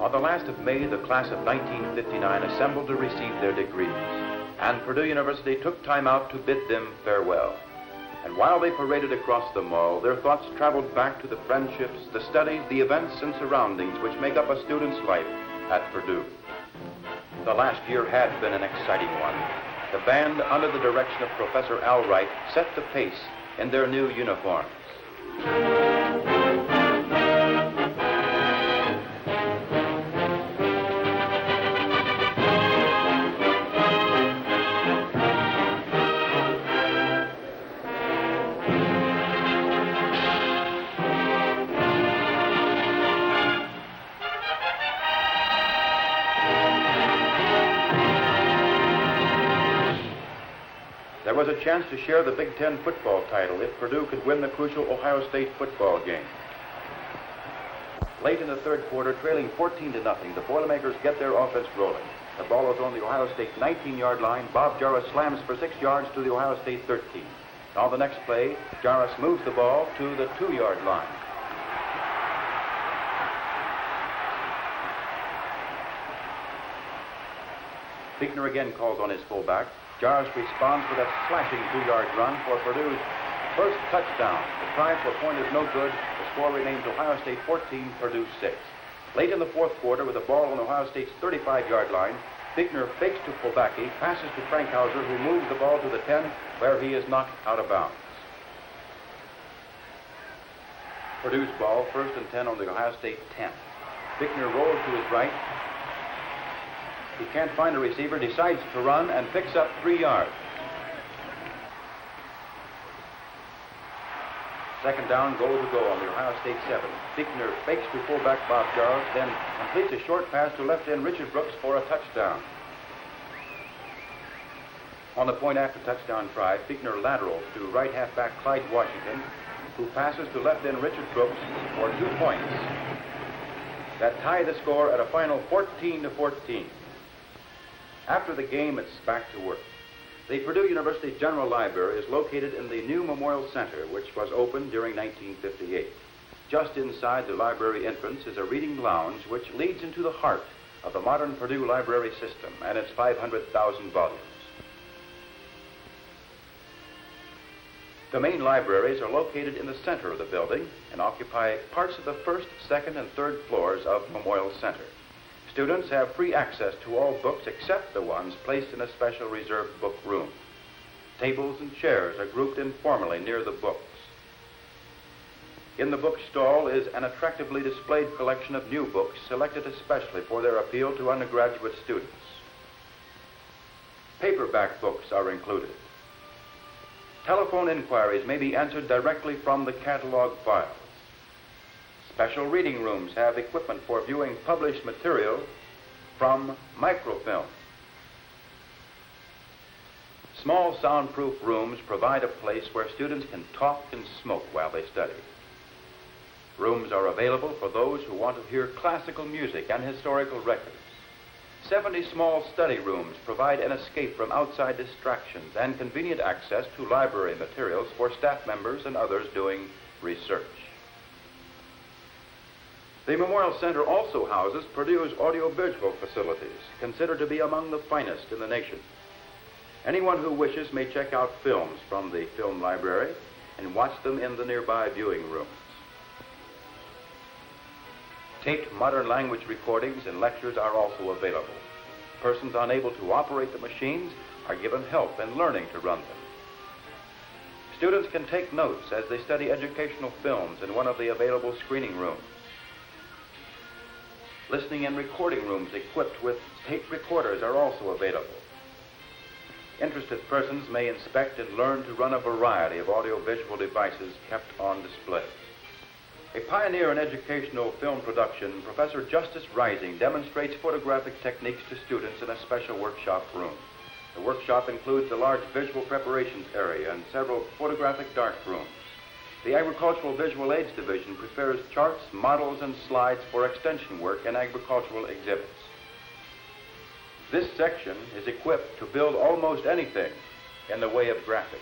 On the last of May, the class of 1959 assembled to receive their degrees, and Purdue University took time out to bid them farewell. And while they paraded across the mall, their thoughts traveled back to the friendships, the studies, the events and surroundings which make up a student's life at Purdue. The last year had been an exciting one. The band, under the direction of Professor Al Wright, set the pace in their new uniforms. There was a chance to share the Big Ten football title if Purdue could win the crucial Ohio State football game. Late in the third quarter, trailing 14-0, the Boilermakers get their offense rolling. The ball is on the Ohio State 19-yard line. Bob Jarvis slams for 6 yards to the Ohio State 13. On the next play, Jarvis moves the ball to the 2-yard line. Fichtner again calls on his fullback. Jarvis responds with a slashing 2-yard run for Purdue's first touchdown. The try for a point is no good. The score remains Ohio State 14, Purdue 6. Late in the fourth quarter, with the ball on Ohio State's 35-yard line, Fichtner fakes to Polbacki, passes to Frankhauser, who moves the ball to the 10, where he is knocked out of bounds. Purdue's ball, 1st and 10 on the Ohio State 10. Fichtner rolls to his right. He can't find a receiver, decides to run, and picks up 3 yards. Second down, goal to go on the Ohio State 7. Fichtner fakes to fullback Bob Jarvis, then completes a short pass to left end Richard Brooks for a touchdown. On the point after touchdown try, Fichtner laterals to right halfback Clyde Washington, who passes to left end Richard Brooks for 2 points that tie the score at a final 14-14. After the game, it's back to work. The Purdue University General Library is located in the new Memorial Center, which was opened during 1958. Just inside the library entrance is a reading lounge which leads into the heart of the modern Purdue library system and its 500,000 volumes. The main libraries are located in the center of the building and occupy parts of the first, second, and third floors of Memorial Center. Students have free access to all books except the ones placed in a special reserved book room. Tables and chairs are grouped informally near the books. In the book stall is an attractively displayed collection of new books selected especially for their appeal to undergraduate students. Paperback books are included. Telephone inquiries may be answered directly from the catalog files. Special reading rooms have equipment for viewing published material from microfilm. Small soundproof rooms provide a place where students can talk and smoke while they study. Rooms are available for those who want to hear classical music and historical records. 70 small study rooms provide an escape from outside distractions and convenient access to library materials for staff members and others doing research. The Memorial Center also houses Purdue's audiovisual facilities, considered to be among the finest in the nation. Anyone who wishes may check out films from the film library and watch them in the nearby viewing rooms. Taped modern language recordings and lectures are also available. Persons unable to operate the machines are given help in learning to run them. Students can take notes as they study educational films in one of the available screening rooms. Listening and recording rooms equipped with tape recorders are also available. Interested persons may inspect and learn to run a variety of audiovisual devices kept on display. A pioneer in educational film production, Professor Justice Rising demonstrates photographic techniques to students in a special workshop room. The workshop includes a large visual preparations area and several photographic dark rooms. The Agricultural Visual Aids Division prepares charts, models, and slides for extension work and agricultural exhibits. This section is equipped to build almost anything in the way of graphics.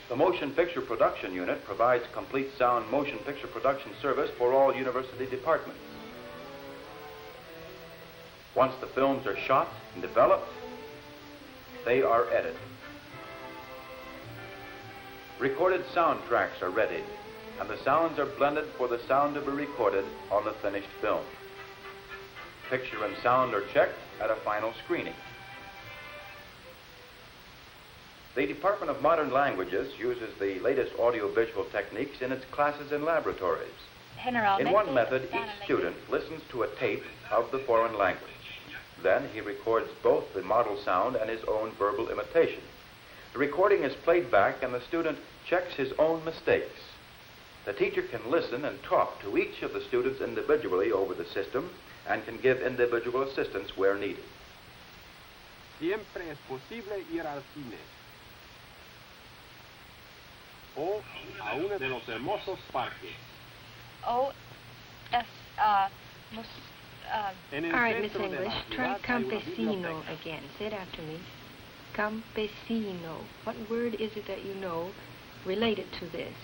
The Motion Picture Production Unit provides complete sound motion picture production service for all university departments. Once the films are shot and developed, they are edited. Recorded soundtracks are readied, and the sounds are blended for the sound to be recorded on the finished film. Picture and sound are checked at a final screening. The Department of Modern Languages uses the latest audiovisual techniques in its classes and laboratories. In one method, each student listens to a tape of the foreign language. Then he records both the model sound and his own verbal imitation. The recording is played back and the student checks his own mistakes. The teacher can listen and talk to each of the students individually over the system and can give individual assistance where needed. Siempre es posible ir al cine o a uno de los hermosos parques. All right, Miss English, try campesino again. Say it after me. Campesino. What word is it that you know related to this?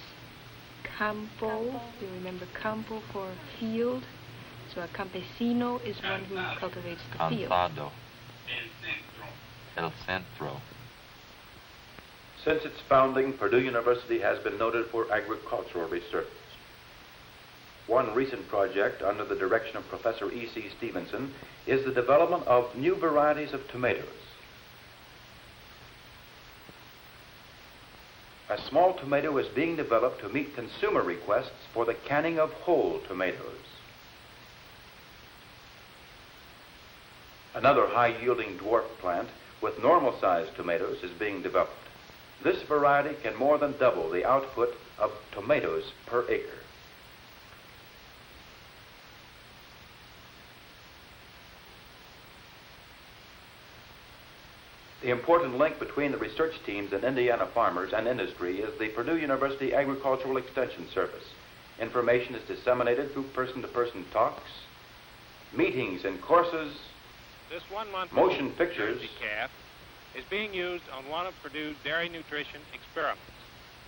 Campo. You remember campo for field? So a campesino is one who cultivates the field. Cansado. El centro. Since its founding, Purdue University has been noted for agricultural research. One recent project under the direction of Professor E.C. Stevenson is the development of new varieties of tomatoes. A small tomato is being developed to meet consumer requests for the canning of whole tomatoes. Another high-yielding dwarf plant with normal-sized tomatoes is being developed. This variety can more than double the output of tomatoes per acre. The important link between the research teams and Indiana farmers and industry is the Purdue University Agricultural Extension Service. Information is disseminated through person-to-person talks, meetings and courses, this 1 month motion pictures, calf is being used on one of Purdue's dairy nutrition experiments.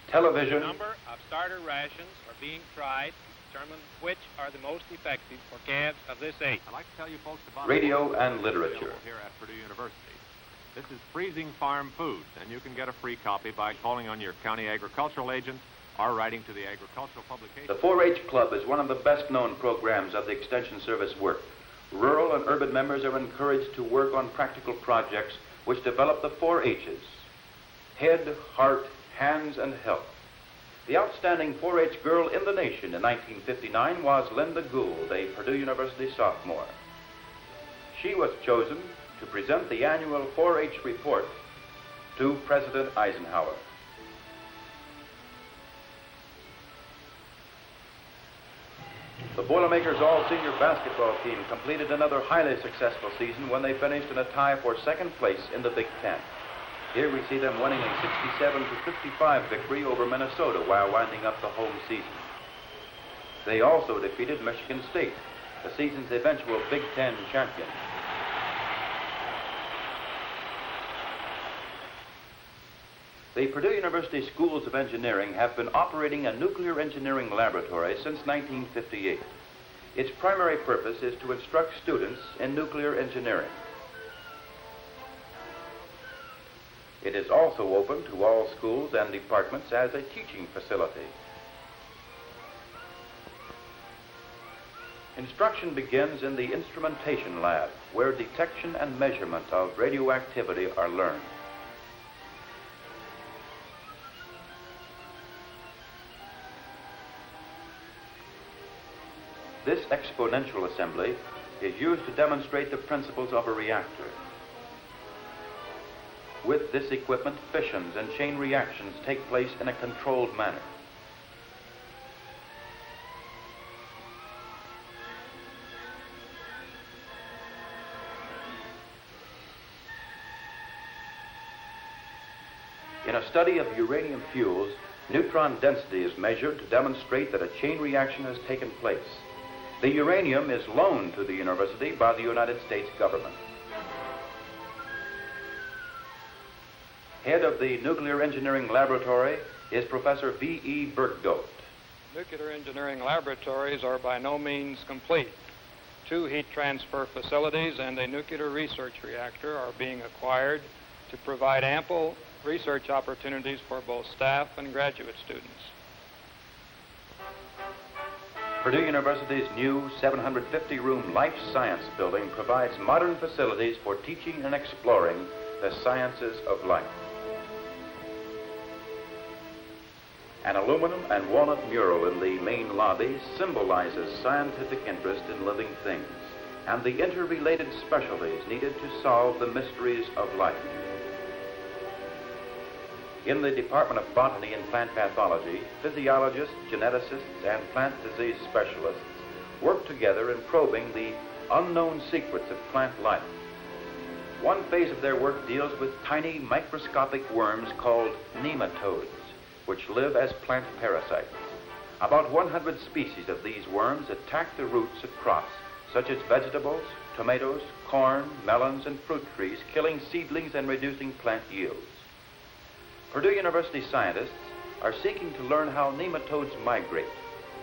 television, A number of starter rations are being tried to determine which are the most effective for calves of this age. I'd like to tell you folks about radio and literature. Here at Purdue University. This is freezing farm foods, and you can get a free copy by calling on your county agricultural agent or writing to the agricultural publication. The 4-H Club is one of the best-known programs of the Extension Service work. Rural and urban members are encouraged to work on practical projects which develop the 4-H's: head, heart, hands, and health. The outstanding 4-H girl in the nation in 1959 was Linda Gould, a Purdue University sophomore. She was chosen to present the annual 4-H report to President Eisenhower. The Boilermakers All-Senior Basketball team completed another highly successful season when they finished in a tie for second place in the Big Ten. Here we see them winning a 67-55 victory over Minnesota while winding up the home season. They also defeated Michigan State, the season's eventual Big Ten champion. The Purdue University Schools of Engineering have been operating a nuclear engineering laboratory since 1958. Its primary purpose is to instruct students in nuclear engineering. It is also open to all schools and departments as a teaching facility. Instruction begins in the instrumentation lab, where detection and measurement of radioactivity are learned. This exponential assembly is used to demonstrate the principles of a reactor. With this equipment, fissions and chain reactions take place in a controlled manner. In a study of uranium fuels, neutron density is measured to demonstrate that a chain reaction has taken place. The uranium is loaned to the university by the United States government. Head of the Nuclear Engineering Laboratory is Professor V.E. Bertgold. Nuclear engineering laboratories are by no means complete. 2 heat transfer facilities and a nuclear research reactor are being acquired to provide ample research opportunities for both staff and graduate students. Purdue University's new 750-room life science building provides modern facilities for teaching and exploring the sciences of life. An aluminum and walnut mural in the main lobby symbolizes scientific interest in living things and the interrelated specialties needed to solve the mysteries of life. In the Department of Botany and Plant Pathology, physiologists, geneticists, and plant disease specialists work together in probing the unknown secrets of plant life. One phase of their work deals with tiny microscopic worms called nematodes, which live as plant parasites. About 100 species of these worms attack the roots of crops, such as vegetables, tomatoes, corn, melons, and fruit trees, killing seedlings and reducing plant yields. Purdue University scientists are seeking to learn how nematodes migrate,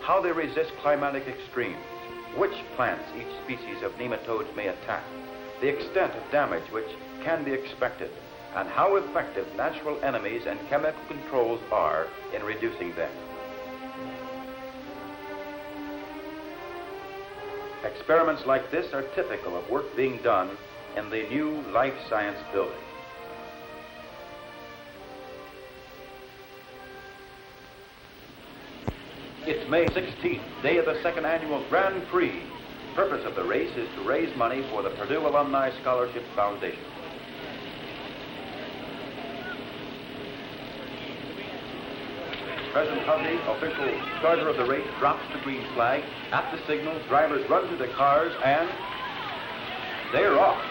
how they resist climatic extremes, which plants each species of nematodes may attack, the extent of damage which can be expected, and how effective natural enemies and chemical controls are in reducing them. Experiments like this are typical of work being done in the new life science building. It's May 16th, day of the second annual Grand Prix. The purpose of the race is to raise money for the Purdue Alumni Scholarship Foundation. President Hovey, official starter of the race, drops the green flag. At the signal, drivers run to their cars and they're off.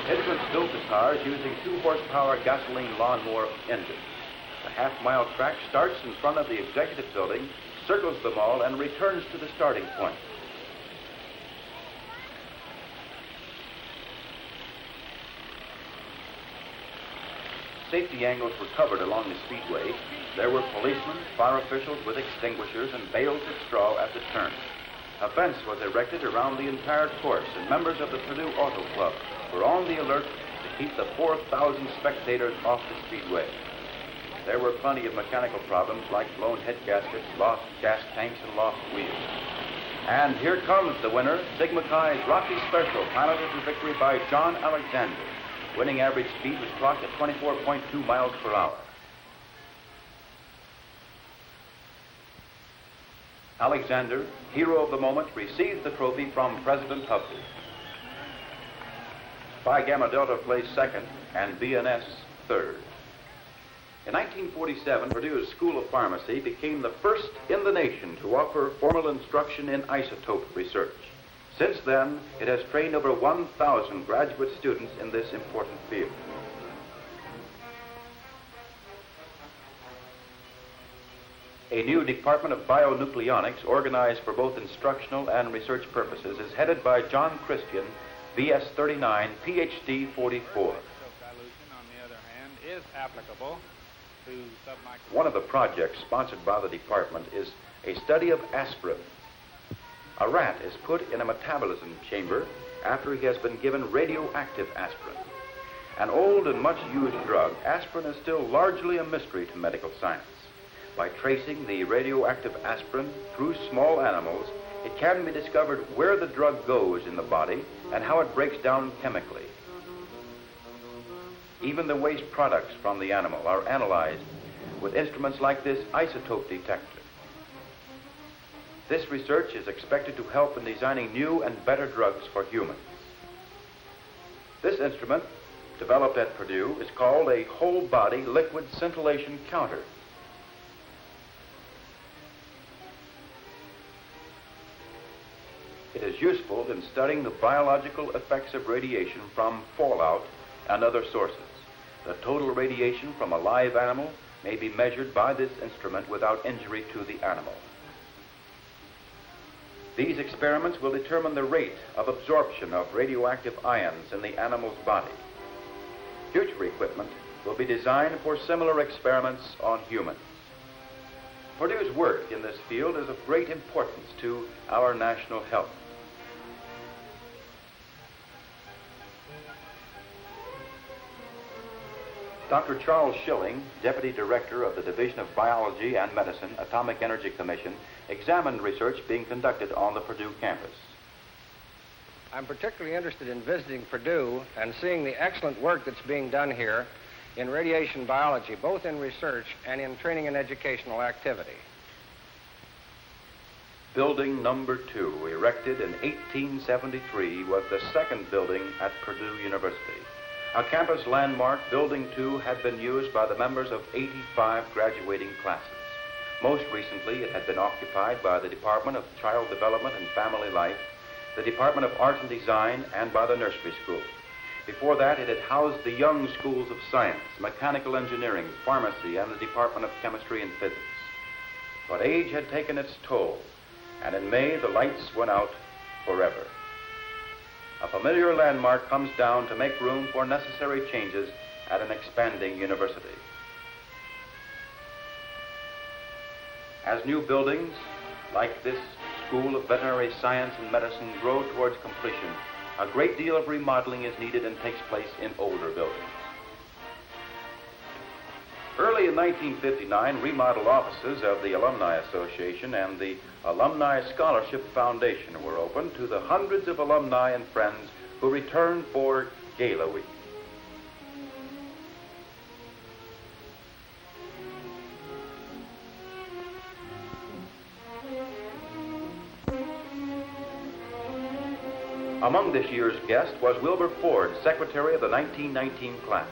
Edwards built the cars using 2-horsepower gasoline lawnmower engines. The half-mile track starts in front of the executive building, circles the mall, and returns to the starting point. Safety angles were covered along the speedway. There were policemen, fire officials with extinguishers, and bales of straw at the turn. A fence was erected around the entire course, and members of the Purdue Auto Club were on the alert to keep the 4,000 spectators off the speedway. There were plenty of mechanical problems like blown head gaskets, lost gas tanks, and lost wheels. And here comes the winner, Sigma Chi's Rocky Special, piloted to victory by John Alexander. Winning average speed was clocked at 24.2 miles per hour. Alexander, hero of the moment, received the trophy from President Hovey. Phi Gamma Delta placed second and BNS third. In 1947, Purdue's School of Pharmacy became the first in the nation to offer formal instruction in isotope research. Since then, it has trained over 1,000 graduate students in this important field. A new department of bionucleonics, organized for both instructional and research purposes, is headed by John Christian, BS 39, PhD 44. Dilution, on the other hand, is applicable to submicron. One of the projects sponsored by the department is a study of aspirin. A rat is put in a metabolism chamber after he has been given radioactive aspirin. An old and much used drug, aspirin is still largely a mystery to medical science. By tracing the radioactive aspirin through small animals, it can be discovered where the drug goes in the body and how it breaks down chemically. Even the waste products from the animal are analyzed with instruments like this isotope detector. This research is expected to help in designing new and better drugs for humans. This instrument, developed at Purdue, is called a whole-body liquid scintillation counter. It is useful in studying the biological effects of radiation from fallout and other sources. The total radiation from a live animal may be measured by this instrument without injury to the animal. These experiments will determine the rate of absorption of radioactive ions in the animal's body. Future equipment will be designed for similar experiments on humans. Purdue's work in this field is of great importance to our national health. Dr. Charles Schilling, Deputy Director of the Division of Biology and Medicine, Atomic Energy Commission, examined research being conducted on the Purdue campus. I'm particularly interested in visiting Purdue and seeing the excellent work that's being done here in radiation biology, both in research and in training and educational activity. Building number 2, erected in 1873, was the second building at Purdue University. A campus landmark, Building 2 had been used by the members of 85 graduating classes. Most recently, it had been occupied by the Department of Child Development and Family Life, the Department of Art and Design, and by the nursery school. Before that, it had housed the young schools of science, mechanical engineering, pharmacy, and the Department of Chemistry and Physics. But age had taken its toll, and in May, the lights went out forever. A familiar landmark comes down to make room for necessary changes at an expanding university. As new buildings, like this School of Veterinary Science and Medicine, grow towards completion, a great deal of remodeling is needed and takes place in older buildings. Early in 1959, remodeled offices of the Alumni Association and the Alumni Scholarship Foundation were opened to the hundreds of alumni and friends who returned for Gala Week. Among this year's guest was Wilbur Ford, secretary of the 1919 class.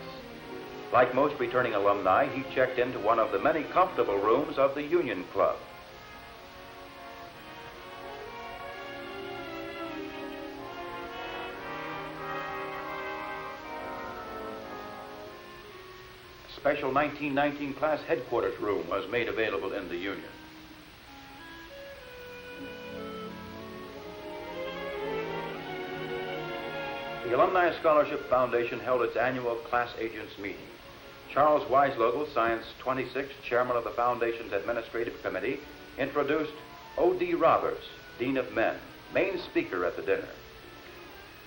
Like most returning alumni, he checked into one of the many comfortable rooms of the Union Club. A special 1919 class headquarters room was made available in the Union. The Alumni Scholarship Foundation held its annual class agents meeting. Charles Weislogel, Science 26, chairman of the Foundation's Administrative Committee, introduced O.D. Roberts, Dean of Men, main speaker at the dinner.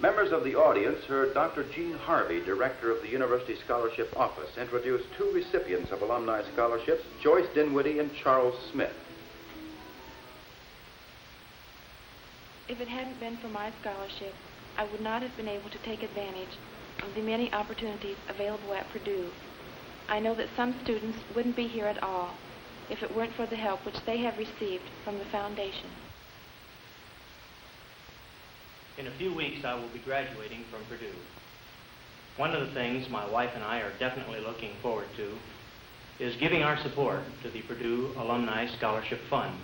Members of the audience heard Dr. Gene Harvey, director of the University Scholarship Office, introduce two recipients of alumni scholarships, Joyce Dinwiddie and Charles Smith. If it hadn't been for my scholarship, I would not have been able to take advantage of the many opportunities available at Purdue. I know that some students wouldn't be here at all if it weren't for the help which they have received from the Foundation. In a few weeks, I will be graduating from Purdue. One of the things my wife and I are definitely looking forward to is giving our support to the Purdue Alumni Scholarship Fund.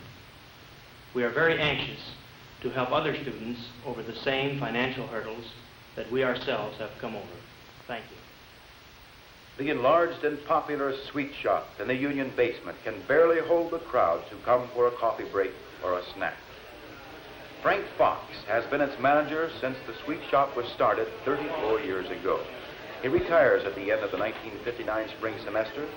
We are very anxious to help other students over the same financial hurdles that we ourselves have come over. Thank you. The enlarged and popular sweet shop in the Union basement can barely hold the crowds who come for a coffee break or a snack. Frank Fox has been its manager since the sweet shop was started 34 years ago. He retires at the end of the 1959 spring semester.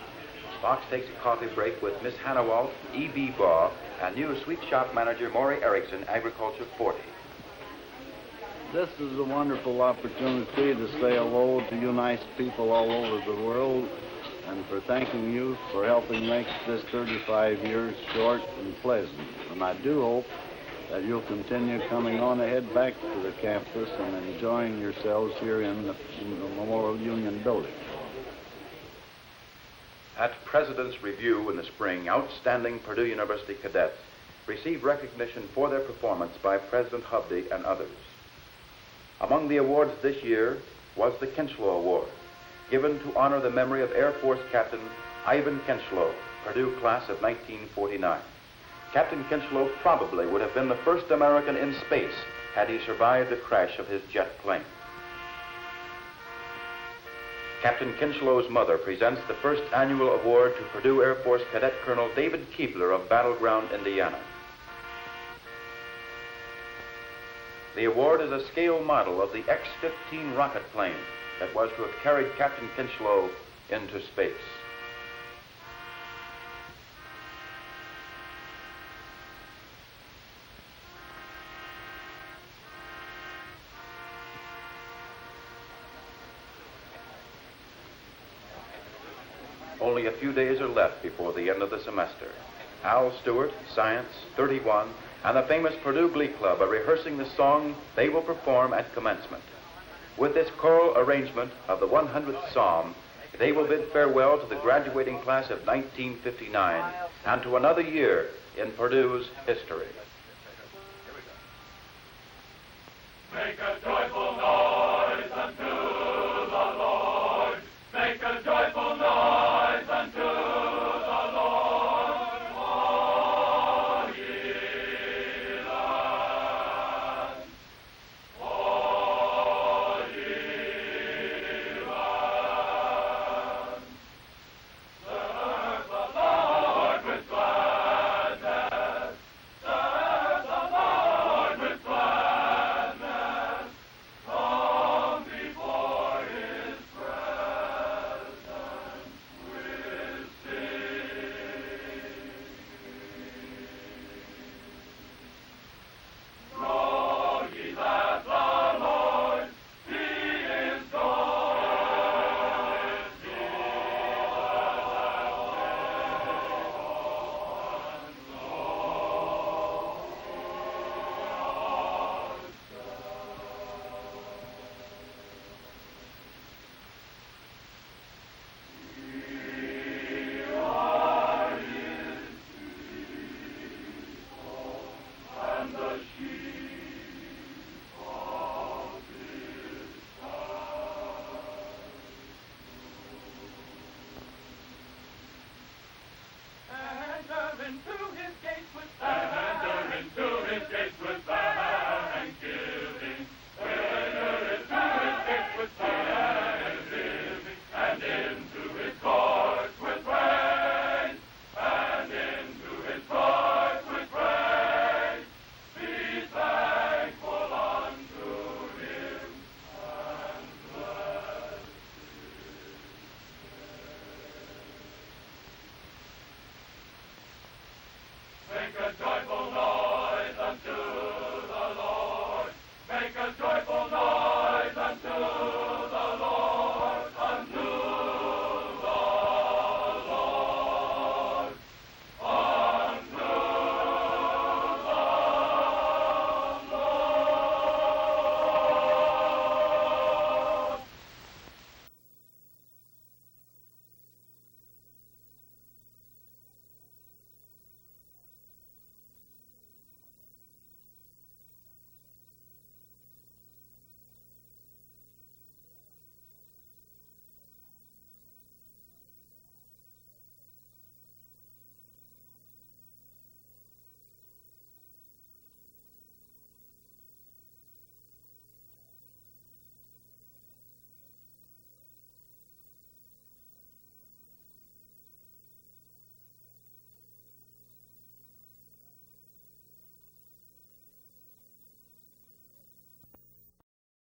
Fox takes a coffee break with Miss Hannah Walt, E.B. Baugh, and new sweet shop manager Maury Erickson, Agriculture 40. This is a wonderful opportunity to say hello to you nice people all over the world and for thanking you for helping make this 35 years short and pleasant. And I do hope that you'll continue coming on ahead back to the campus and enjoying yourselves here in the Memorial Union building. At President's Review in the spring, outstanding Purdue University cadets received recognition for their performance by President Hovde and others. Among the awards this year was the Kincheloe Award, given to honor the memory of Air Force Captain Ivan Kincheloe, Purdue class of 1949. Captain Kincheloe probably would have been the first American in space had he survived the crash of his jet plane. Captain Kincheloe's mother presents the first annual award to Purdue Air Force Cadet Colonel David Keebler of Battleground, Indiana. The award is a scale model of the X-15 rocket plane that was to have carried Captain Kincheloe into space. Only a few days are left before the end of the semester. Al Stewart, Science, 31, and the famous Purdue Glee Club are rehearsing the song they will perform at commencement. With this choral arrangement of the 100th Psalm, they will bid farewell to the graduating class of 1959 and to another year in Purdue's history. Make a